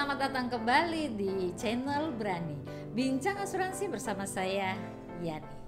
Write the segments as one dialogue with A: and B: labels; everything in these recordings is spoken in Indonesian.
A: selamat datang kembali di channel Berani Bincang Asuransi bersama saya, Yani.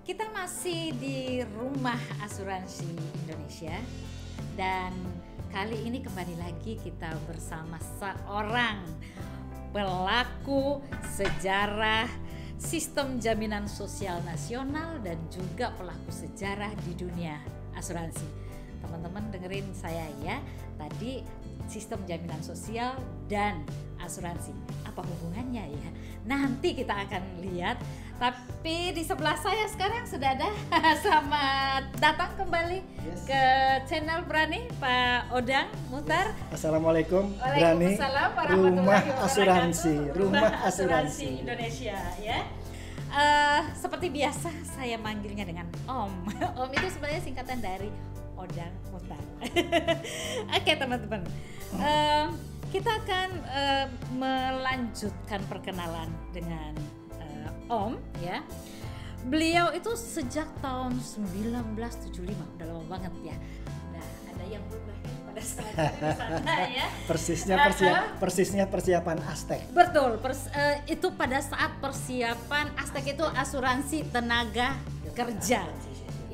A: Kita masih di Rumah Asuransi Indonesia dan kali ini kembali lagi kita bersama seorang pelaku sejarah sistem jaminan sosial nasional dan juga pelaku sejarah di dunia asuransi. Teman-teman dengerin saya ya, tadi sistem jaminan sosial dan asuransi, apa hubungannya ya? Nanti kita akan lihat. Tapi di sebelah saya sekarang sudah ada selamat datang kembali ke channel Berani, Pak Odang Muhtar.
B: Assalamualaikum, Berani, Rumah Asuransi, Rumah Asuransi Indonesia
A: ya. Seperti biasa saya manggilnya dengan Om. Om itu sebenarnya singkatan dari Odang Muhtar. Oke teman-teman, kita akan melanjutkan perkenalan dengan Om ya. Beliau itu sejak tahun 1975, udah lama banget ya. Nah, ada yang belum lahir pada saat itu di sana ya.
B: Persisnya persiapan Aztek.
A: Betul, itu pada saat persiapan Aztek itu asuransi tenaga kerja.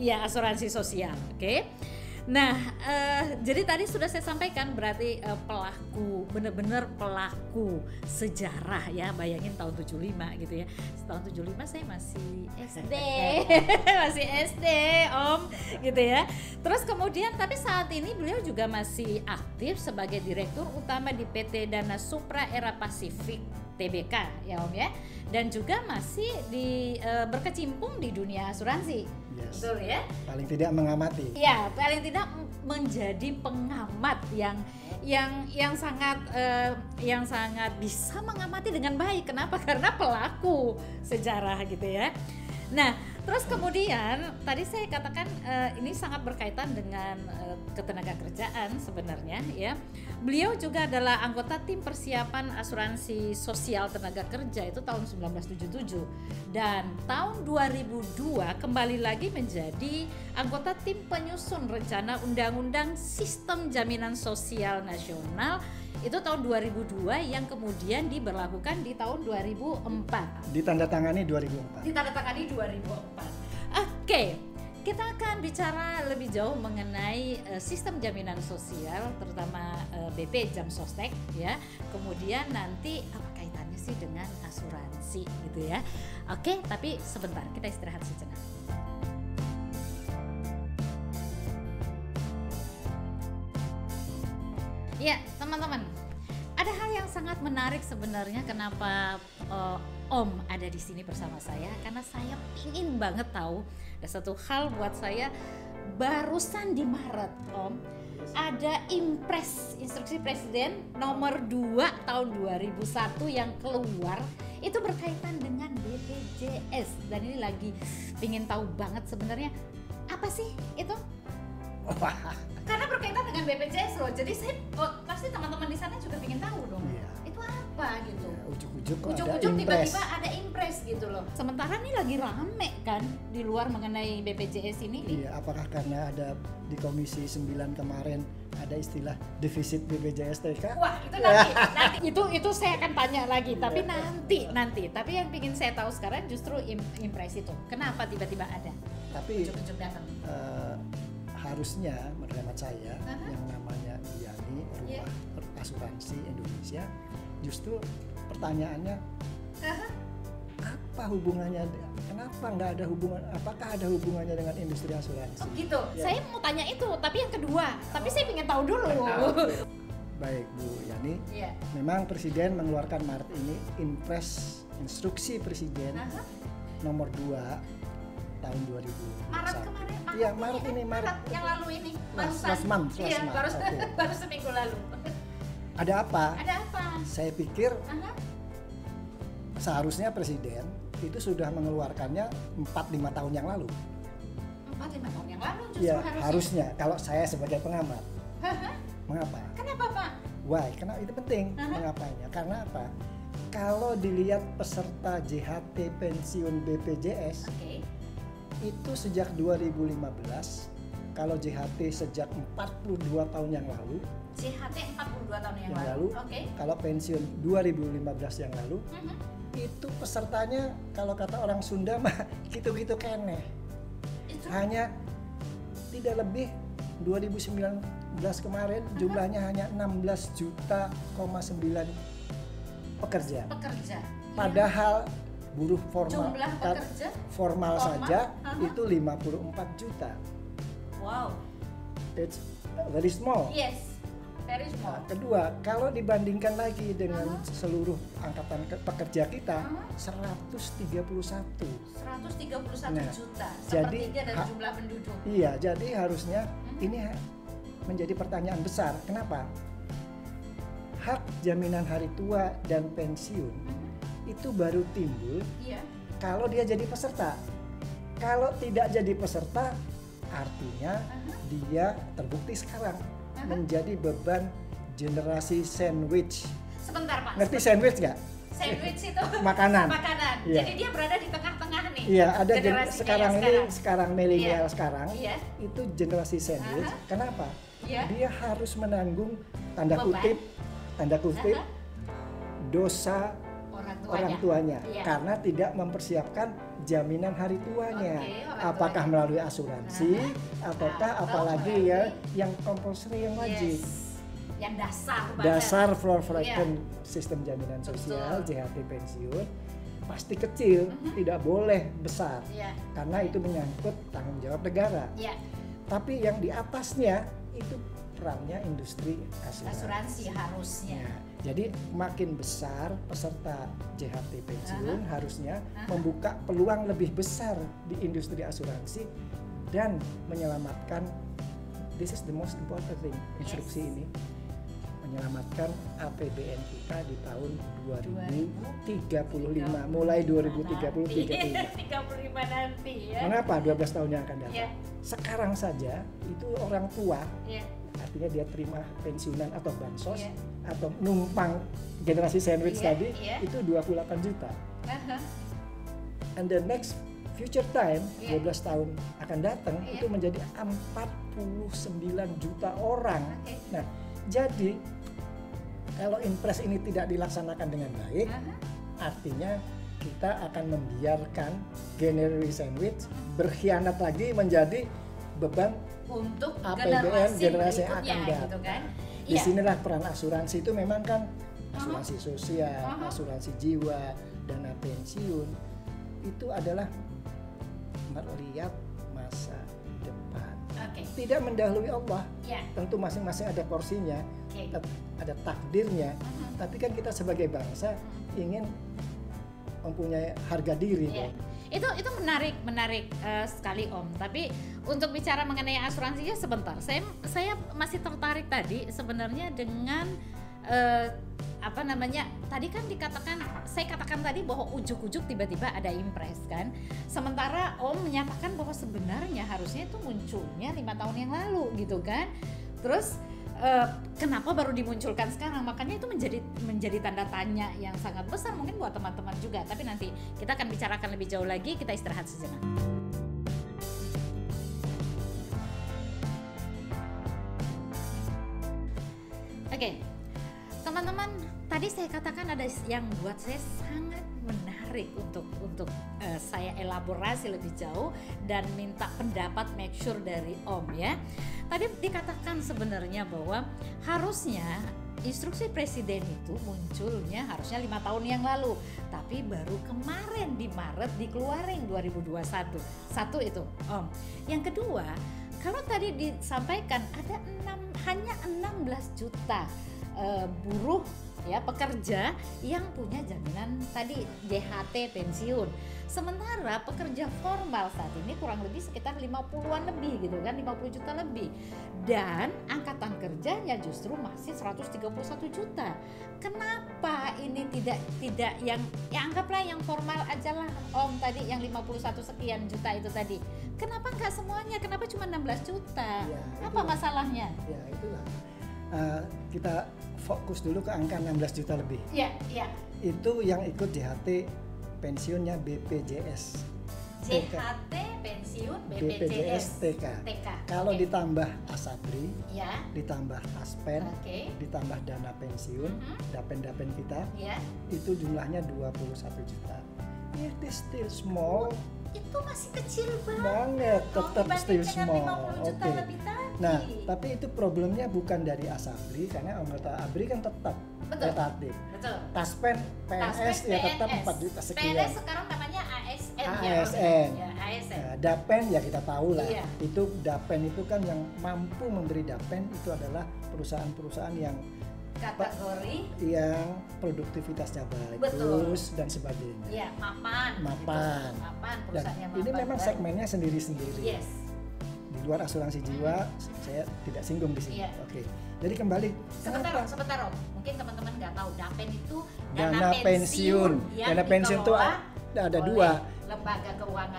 A: Iya, asuransi sosial. Oke. Nah, jadi tadi sudah saya sampaikan berarti pelaku, benar-benar pelaku sejarah ya, bayangin tahun 75 gitu ya. Tahun 75 saya masih SD, masih SD Om gitu ya. Terus kemudian tapi saat ini beliau juga masih aktif sebagai Direktur Utama di PT Dana Supra Era Pasifik TBK ya Om ya. Dan juga masih berkecimpung di dunia asuransi.
B: Yes.
A: Betul ya?
B: Paling tidak mengamati.
A: Ya, paling tidak menjadi pengamat yang sangat bisa mengamati dengan baik. Kenapa? Karena pelaku sejarah gitu ya. Nah, terus kemudian tadi saya katakan ini sangat berkaitan dengan ketenaga kerjaan sebenarnya ya. Beliau juga adalah anggota tim persiapan asuransi sosial tenaga kerja itu tahun 1977 dan tahun 2002 kembali lagi menjadi anggota tim penyusun rencana undang-undang sistem jaminan sosial nasional itu tahun 2002 yang kemudian diberlakukan di tahun 2004.
B: Ditandatangani 2004.
A: Ditandatangani 2004. Oke, kita akan bicara lebih jauh mengenai sistem jaminan sosial, terutama BP Jam Sostek ya. Kemudian nanti apa kaitannya sih dengan asuransi gitu ya. Oke, tapi sebentar kita istirahat sejenak. Ya, teman-teman, ada hal yang sangat menarik sebenarnya kenapa Om ada di sini bersama saya, karena saya ingin banget tahu ada satu hal buat saya. Barusan di Maret Om ada Impres Instruksi Presiden nomor 2 tahun 2001 yang keluar, itu berkaitan dengan BPJS dan ini lagi ingin tahu banget sebenarnya apa sih itu? Karena berkaitan dengan BPJS loh, jadi saya pasti teman-teman di sana juga ingin tahu dong. Iya. Itu apa gitu?
B: Ya,
A: Ujuk-ujuk tiba-tiba ada Impres gitu loh. Sementara ini lagi rame kan di luar mengenai BPJS ini.
B: Iya, apakah karena ada di Komisi 9 kemarin ada istilah defisit BPJS TK?
A: Wah, itu nanti itu saya akan tanya lagi, tapi nanti. Tapi yang ingin saya tahu sekarang justru Impres itu. Kenapa tiba-tiba ada?
B: Tapi
A: ujuk-ujuk datang.
B: Harusnya menurut saya yang namanya Yani Rumah Asuransi Indonesia, justru pertanyaannya apa hubungannya, kenapa nggak ada hubungan, apakah ada hubungannya dengan industri asuransi?
A: Oh gitu, ya. Saya mau tanya itu, tapi yang kedua, tapi saya ingin tahu dulu.
B: Baik Bu Yani, memang Presiden mengeluarkan Maret ini Impres Instruksi Presiden nomor 2 tahun 2001.
A: Maret kemarin?
B: Iya, Maret ini, Maret
A: yang lalu ini.
B: Last month.
A: Iya, baru seminggu lalu.
B: Ada apa?
A: Ada apa?
B: Saya pikir seharusnya presiden itu sudah mengeluarkannya 4-5 tahun yang lalu.
A: 4-5 tahun yang lalu justru
B: Ya, harusnya. Kalau saya sebagai pengamat. Mengapa?
A: Kenapa Pak?
B: Why? Karena itu penting. Mengapanya? Karena apa? Kalau dilihat peserta JHT pensiun BPJS, itu sejak 2015, kalau JHT sejak 42 tahun yang lalu,
A: JHT 42 tahun yang lalu.
B: Kalau pensiun 2015 yang lalu, itu pesertanya kalau kata orang Sunda mah gitu-gitu keneh. Hanya tidak lebih 2019 kemarin jumlahnya hanya 16,9 juta pekerja. Padahal buruh formal saja itu 54 juta.
A: Wow.
B: It's very small.
A: Yes. Very small.
B: Nah, kedua, kalau dibandingkan lagi dengan seluruh angkatan pekerja kita, 131
A: juta.
B: Jadi
A: sepertiga dari jumlah penduduk.
B: Iya, jadi harusnya ini menjadi pertanyaan besar. Kenapa? Hak jaminan hari tua dan pensiun itu baru timbul kalau dia jadi peserta. Kalau tidak jadi peserta, artinya dia terbukti sekarang menjadi beban generasi sandwich.
A: Sebentar Pak.
B: Ngerti sandwich nggak?
A: Sandwich itu
B: makanan.
A: Iya. Jadi dia berada di tengah-tengah nih.
B: Iya, ada sekarang milenial sekarang
A: Iya.
B: itu generasi sandwich. Kenapa?
A: Iya.
B: Dia harus menanggung tanda kutip dosa orang tuanya karena tidak mempersiapkan jaminan hari tuanya. Apakah melalui asuransi ataukah apalagi yang compulsory, yang wajib.
A: Yang
B: dasar provident sistem jaminan sosial. JHT pensiun pasti kecil, tidak boleh besar karena itu menyangkut tanggung jawab negara. Tapi yang di atasnya itu perannya industri asuransi
A: harusnya.
B: Jadi makin besar peserta JHT pensiun harusnya membuka peluang lebih besar di industri asuransi dan menyelamatkan, this is the most important thing, instruksi ini menyelamatkan APBN kita di tahun 2035, mulai
A: 2035 nanti ya.
B: Mengapa 12 tahun yang akan datang? Sekarang saja itu orang tua, artinya dia terima pensiunan atau bansos atau numpang generasi sandwich tadi itu 28 juta. And the next future time 12 tahun akan datang itu menjadi 49 juta orang. Nah, jadi kalau impres ini tidak dilaksanakan dengan baik, artinya kita akan membiarkan generasi sandwich berkhianat lagi menjadi beban
A: untuk
B: APBN generasi yang akan datang.
A: Gitu kan?
B: Disinilah peran asuransi itu memang kan asuransi sosial, asuransi jiwa, dana pensiun itu adalah melihat masa depan. Tidak mendahului Allah. Tentu masing-masing ada porsinya, ada takdirnya. Tapi kan kita sebagai bangsa ingin mempunyai harga diri.
A: Itu menarik sekali Om. Tapi untuk bicara mengenai asuransinya sebentar, saya masih tertarik tadi sebenarnya dengan tadi kan saya katakan tadi bahwa ujuk-ujuk tiba-tiba ada impres kan. Sementara Om menyatakan bahwa sebenarnya harusnya itu munculnya 5 tahun yang lalu gitu kan. Terus kenapa baru dimunculkan sekarang? Makanya itu menjadi tanda tanya yang sangat besar mungkin buat teman-teman juga. Tapi nanti kita akan bicarakan lebih jauh lagi. Kita istirahat sejenak. Oke, teman-teman, tadi saya katakan ada yang buat saya sangat menarik untuk saya elaborasi lebih jauh dan minta pendapat make sure dari Om ya. Tadi dikatakan sebenarnya bahwa harusnya instruksi presiden itu munculnya harusnya 5 tahun yang lalu, tapi baru kemarin di Maret dikeluarin 2021. Satu itu Om. Yang kedua, kalau tadi disampaikan ada hanya 16 juta buruh ya, pekerja yang punya jaminan tadi JHT pensiun. Sementara pekerja formal saat ini kurang lebih sekitar 50-an lebih gitu kan, 50 juta lebih. Dan angkatan kerjanya justru masih 131 juta. Kenapa ini tidak yang ya anggaplah yang formal aja lah Om tadi yang 51 sekian juta itu tadi. Kenapa enggak semuanya? Kenapa cuma 16 juta? Ya, apa masalahnya?
B: Ya itulah. Kita fokus dulu ke angka 16 juta lebih.
A: Iya, iya.
B: Itu yang ikut JHT pensiunnya BPJS.
A: JHT pensiun
B: BPJS TK. Kalau ditambah Asabri,
A: ya,
B: ditambah Taspen, ditambah dana pensiun, dapen-dapen kita, itu jumlahnya 21 juta. It is still small.
A: Itu masih kecil
B: banget, tetap still small.
A: Oke.
B: Nah, tapi itu problemnya bukan dari Asabri karena anggota ABRI kan tetap relatif.
A: Betul.
B: Taspen PNS ya tetap 4 juta sekian.
A: PNS sekarang namanya ASN.
B: ASN.
A: Ya, ASN.
B: Nah, Dapen ya kita tahu lah.
A: Iya.
B: Itu Dapen itu kan yang mampu memberi Dapen itu adalah perusahaan-perusahaan yang
A: kategori
B: yang produktivitasnya bagus dan sebagainya.
A: Iya, mapan.
B: Dan ini memang segmennya sendiri-sendiri.
A: Yes.
B: Di luar asuransi jiwa, saya tidak singgung di sini. Oke. Jadi kembali.
A: Sebentar Om. Mungkin teman-teman nggak tahu Dapen itu
B: dana pensiun. Dana pensiun itu ada dua.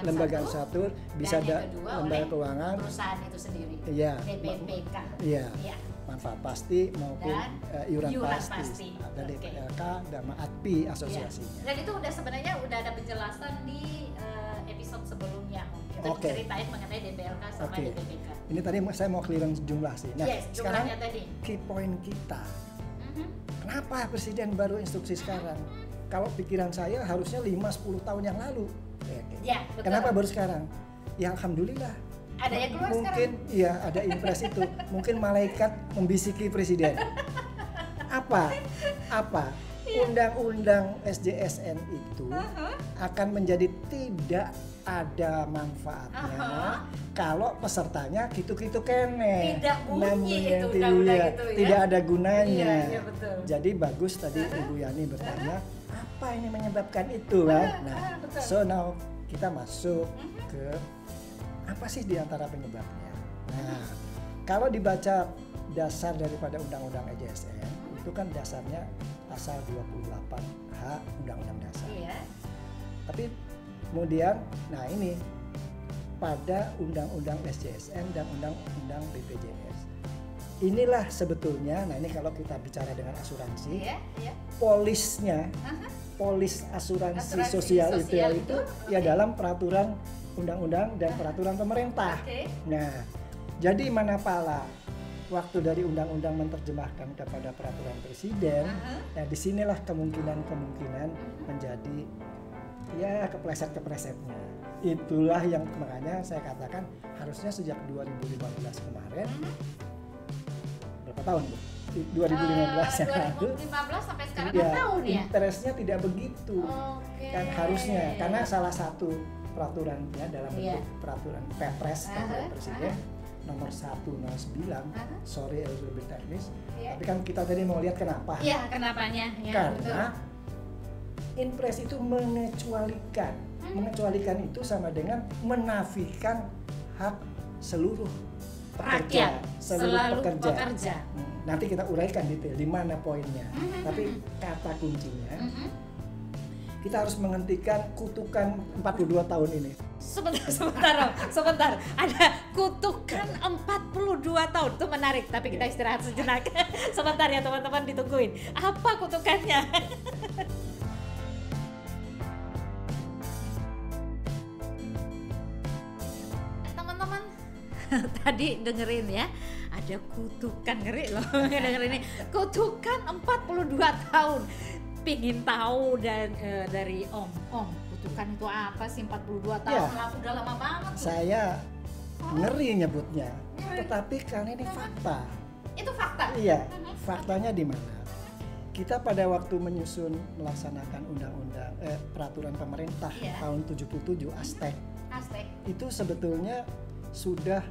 B: Lembaga satu bisa lembaga keuangan.
A: Perusahaan itu sendiri.
B: Iya.
A: BPPK.
B: Iya. Manfaat pasti maupun iuran pasti. Ada DPLK, sama ATPI asosiasinya.
A: Dan itu sebenarnya udah ada penjelasan di episode sebelumnya. Kita ceritain mengenai DPLK sama DPPK.
B: Ini tadi saya mau clearance jumlah sih. Nah, sekarang
A: tadi.
B: Key point kita. Kenapa presiden baru instruksi sekarang? Kalau pikiran saya harusnya 5-10 tahun yang lalu.
A: Ya, betul.
B: Kenapa baru sekarang? Ya alhamdulillah.
A: Ada yang keluar
B: mungkin
A: sekarang?
B: Iya, ada impres itu. Mungkin malaikat membisiki presiden. Apa? Undang-undang SJSN itu akan menjadi tidak ada manfaatnya kalau pesertanya gitu-gitu kene.
A: Tidak bunyi itu undang-undang itu ya.
B: Tidak ada gunanya.
A: Iya, betul.
B: Jadi bagus tadi Ibu Yani bertanya, apa ini menyebabkan itu kan? Nah, so now kita masuk ke apa sih di antara penyebabnya. Nah, kalau dibaca dasar daripada undang-undang SJSN itu kan dasarnya pasal 28H Undang-Undang Dasar. Iya. Tapi kemudian, nah ini pada Undang-Undang SJSN dan Undang-Undang BPJS. Inilah sebetulnya, nah ini kalau kita bicara dengan asuransi, polisnya, polis asuransi sosial itu ya dalam peraturan undang-undang dan peraturan pemerintah. Nah, jadi manapala waktu dari undang-undang menerjemahkan kepada peraturan presiden, nah disinilah kemungkinan menjadi ya kepleset-keplesetnya. Itulah yang makanya saya katakan harusnya sejak 2015 kemarin, berapa tahun Bu? 2015 yang lalu
A: 2015 sampai sekarang ya, tahun ya?
B: Interestnya tidak begitu kan harusnya, karena salah satu peraturannya dalam bentuk peraturan Perpres peraturan presiden nomor 109, sorry lebih teknis, tapi kan kita tadi mau lihat kenapa.
A: Iya, kenapanya. Ya,
B: karena impres itu mengecualikan itu sama dengan menafikan hak seluruh pekerja, seluruh pekerja. Nanti kita uraikan detail di mana poinnya. Tapi kata kuncinya kita harus menghentikan kutukan 42 tahun ini.
A: Sebentar. Ada kutukan 42 tahun. Itu menarik, tapi kita istirahat sejenak. Sebentar ya teman-teman, ditungguin. Apa kutukannya? Teman-teman, tadi dengerin ya. Ada kutukan, ngeri loh dengerin ini. Kutukan 42 tahun. Pingin tahu dari Om, kutukan itu apa sih 42 tahun? Udah lama banget.
B: Saya ngeri nyebutnya, tetapi karena ini fakta.
A: Itu fakta?
B: Iya, faktanya di mana? Kita pada waktu melaksanakan undang-undang peraturan pemerintah tahun 77 Astek. Itu sebetulnya sudah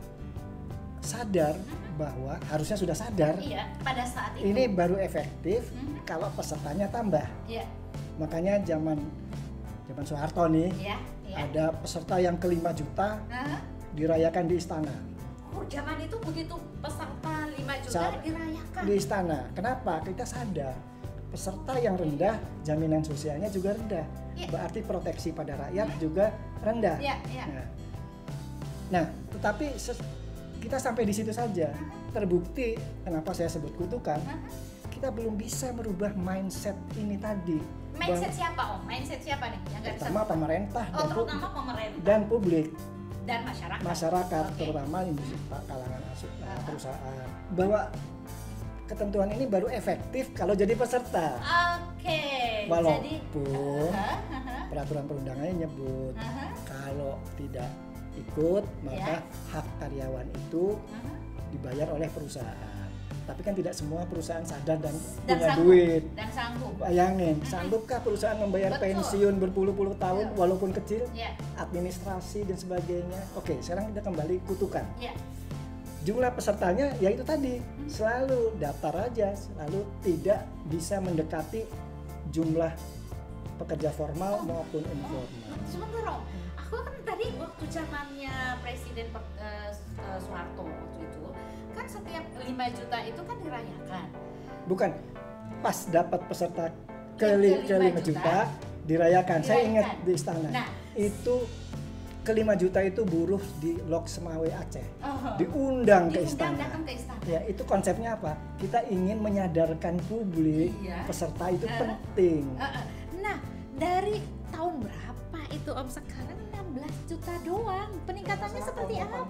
B: sadar bahwa harusnya sudah sadar.
A: Iya, pada saat itu.
B: Ini baru efektif kalau pesertanya tambah.
A: Iya.
B: Makanya zaman Soeharto nih, ada peserta yang ke 5 juta dirayakan di istana.
A: Oh, zaman itu begitu peserta 5 juta dirayakan
B: di istana. Kenapa? Kita sadar peserta yang rendah jaminan sosialnya juga rendah. Berarti proteksi pada rakyat juga rendah. Nah, tetapi kita sampai di situ saja. Terbukti kenapa saya sebut kutukan. Kita belum bisa merubah mindset ini tadi.
A: Mindset siapa, Om? Mindset siapa nih? Yang
B: terutama pemerintah
A: terutama pemerintah
B: dan publik
A: dan
B: masyarakat terutama industri kalangan perusahaan, bahwa ketentuan ini baru efektif kalau jadi peserta. Walaupun peraturan perundangannya nyebut kalau tidak ikut maka hak karyawan itu dibayar oleh perusahaan. Tapi kan tidak semua perusahaan sadar dan punya duit.
A: Dan sanggup.
B: Bayangin, sanggupkah perusahaan membayar pensiun berpuluh-puluh tahun walaupun kecil? Administrasi dan sebagainya. Oke, sekarang kita kembali kutukan. Jumlah pesertanya ya itu tadi, selalu daftar aja, selalu tidak bisa mendekati jumlah pekerja formal maupun informal.
A: Sebentar, Om. Aku kan tadi waktu zamannya Presiden Soeharto waktu itu kan setiap 5 juta itu kan dirayakan.
B: Bukan, pas dapat peserta ke 5 juta dirayakan. Saya ingat di istana. Nah, itu ke 5 juta itu buruh di Lok Semawe Aceh. Diundang ke istana. Ya, itu konsepnya apa? Kita ingin menyadarkan publik peserta itu penting.
A: Nah, dari tahun berapa itu Om sekarang 16 juta doang, peningkatannya seperti apa?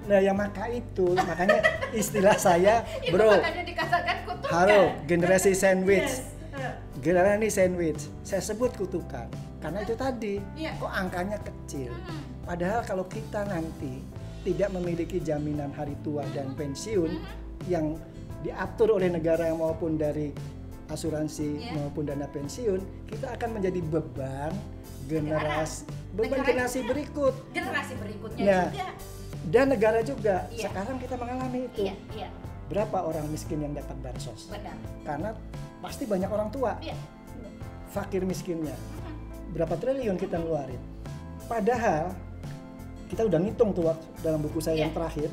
B: Nah ya makanya istilah saya bro,
A: makanya dikatakan kutukan.
B: Halo, generasi sandwich. Generasi sandwich, saya sebut kutukan karena itu tadi, kok angkanya kecil. Padahal kalau kita nanti tidak memiliki jaminan hari tua dan pensiun yang diatur oleh negara maupun dari asuransi maupun dana pensiun, kita akan menjadi beban generasi berikutnya juga. Dan negara juga. Sekarang kita mengalami itu. Berapa orang miskin yang dapat bansos?
A: Benar.
B: Karena pasti banyak orang tua. Fakir miskinnya. Berapa triliun kita ngeluarin? Padahal kita udah ngitung tuh dalam buku saya yang terakhir.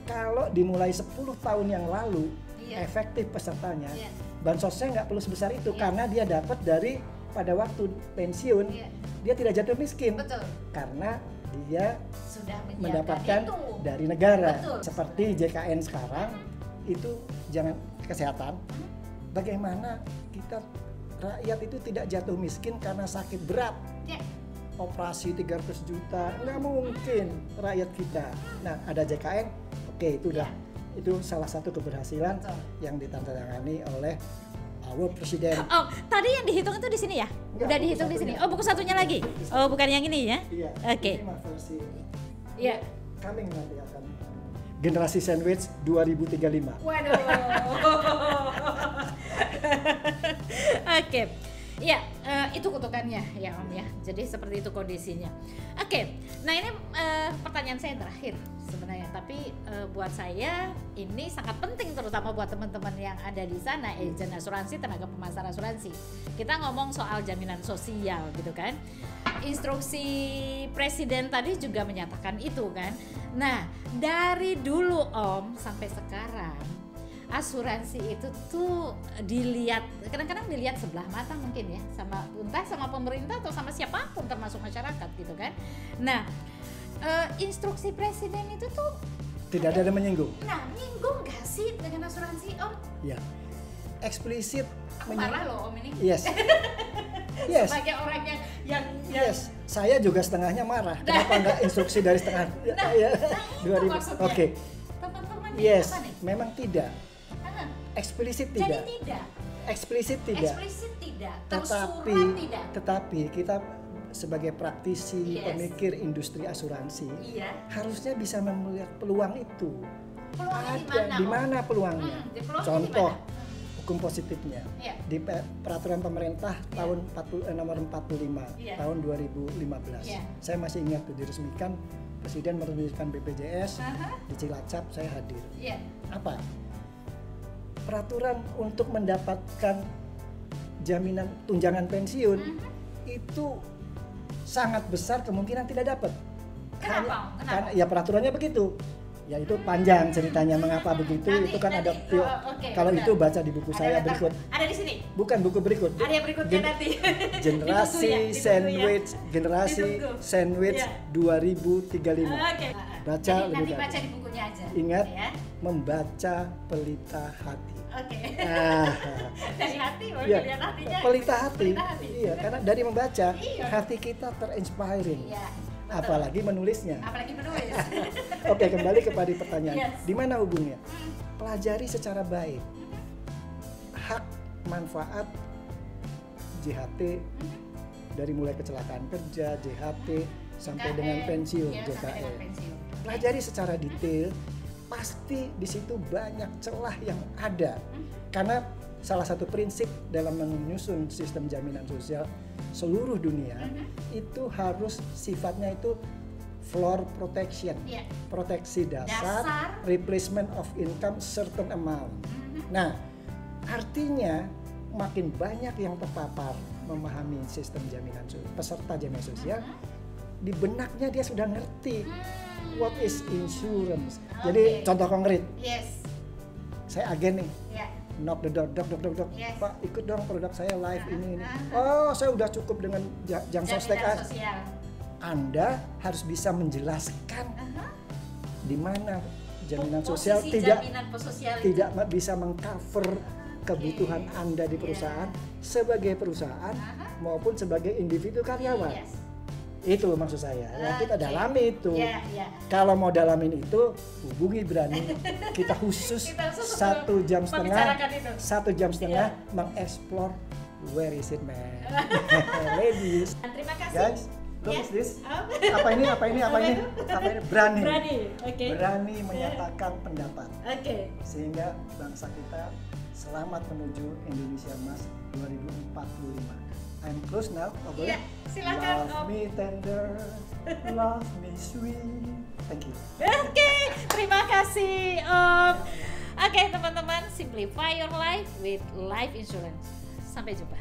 B: Kalau dimulai 10 tahun yang lalu efektif pesertanya, bansosnya nggak perlu sebesar itu karena dia dapat dari pada waktu pensiun dia tidak jatuh miskin.
A: Betul.
B: Karena dia
A: sudah
B: mendapatkan
A: itu
B: dari negara.
A: Betul.
B: Seperti JKN sekarang itu jangan kesehatan. Bagaimana kita rakyat itu tidak jatuh miskin karena sakit berat? Operasi 300 juta nggak mungkin rakyat kita. Nah ada JKN, oke itu udah itu salah satu keberhasilan yang ditandatangani oleh Presiden.
A: Oh, tadi yang dihitung itu di sini ya? Udah dihitung di sini. Oh, buku satunya lagi. Oh, bukan yang ini ya?
B: Iya.
A: Oke. Iya.
B: Kami nanti akan generasi sandwich 2035.
A: Waduh. Oke. Ya, itu kutukannya ya Om ya. Jadi seperti itu kondisinya. Oke. Nah, ini pertanyaan saya yang terakhir sebenarnya, tapi buat saya ini sangat penting terutama buat teman-teman yang ada di sana, agen asuransi, tenaga pemasar asuransi. Kita ngomong soal jaminan sosial gitu kan. Instruksi Presiden tadi juga menyatakan itu kan. Nah, dari dulu Om sampai sekarang asuransi itu tuh dilihat, kadang-kadang dilihat sebelah mata mungkin ya, sama entah sama pemerintah atau sama siapapun termasuk masyarakat gitu kan. Nah, instruksi Presiden itu tuh
B: tidak ada yang menyinggung.
A: Nah, nyinggung gak sih dengan asuransi Om?
B: Ya, eksplisit.
A: Aku marah loh Om ini.
B: Yes. Yes.
A: Sebagai orang yang
B: yes, saya juga setengahnya marah. Kenapa nggak instruksi dari setengah?
A: Nah,
B: ya,
A: 2000.
B: Oke.
A: Teman-teman
B: yes,
A: apa nih?
B: Memang tidak. Eksplisit tidak.
A: Jadi tidak.
B: Eksplisit tidak.
A: Eksplisit tidak. Tersurat tidak.
B: Tetapi kita sebagai praktisi, pemikir industri asuransi, harusnya bisa melihat peluang itu.
A: Peluangnya
B: di mana peluangnya? Contoh hukum positifnya di peraturan pemerintah tahun nomor 45 tahun 2015. Saya masih ingat tuh diresmikan Presiden meresmikan BPJS di Cilacap, saya hadir. Apa? Peraturan untuk mendapatkan jaminan tunjangan pensiun itu sangat besar kemungkinan tidak dapat.
A: Kenapa?
B: Karena ya peraturannya begitu. Ya itu panjang ceritanya mengapa begitu.
A: Nanti,
B: itu kan
A: nanti,
B: ada kalau itu baca di buku saya berikut.
A: Ada di sini.
B: Bukan buku berikut.
A: Ada yang berikutnya nanti.
B: Generasi sandwich, generasi sandwich 2035. Baca
A: nanti baca di bukunya aja.
B: Ingat membaca pelita hati.
A: Dari hati,
B: ya,
A: lihat hatinya.
B: Pelita hati. Iya, karena dari membaca hati kita terinspiring. Apalagi menulisnya. Oke, kembali kepada pertanyaan. Di mana hubungnya? Pelajari secara baik. Hak manfaat JHT dari mulai kecelakaan kerja, JHT sampai dengan pensiun, JKN. Pelajari secara detail. Pasti di situ banyak celah yang ada. Karena salah satu prinsip dalam menyusun sistem jaminan sosial seluruh dunia itu harus sifatnya itu floor protection, proteksi dasar, replacement of income certain amount. Nah, artinya makin banyak yang terpapar memahami sistem jaminan sosial, peserta jaminan sosial, di benaknya dia sudah ngerti what is insurance. Jadi contoh konkret, saya agen nih. Knock the door, dok. Pak, ikut dong produk saya live ini. Oh, saya udah cukup dengan jam sostek. Anda harus bisa menjelaskan di mana jaminan sosial tidak bisa mengcover kebutuhan Anda di perusahaan sebagai perusahaan maupun sebagai individu karyawan. Itu maksud saya. Yang kita dalami itu. Kalau mau dalamin itu hubungi Brani. Kita khusus 1 jam setengah mengeksplor where is it, man. Ladies.
A: Terima kasih.
B: Guys, look at this. Apa ini? Berani. Berani menyatakan pendapat. Sehingga bangsa kita selamat menuju Indonesia Emas 2045. I'm close now.
A: Silakan.
B: Love me tender, love me sweet. Thank you.
A: Terima kasih Om. Teman-teman, simplify your life with life insurance. Sampai jumpa.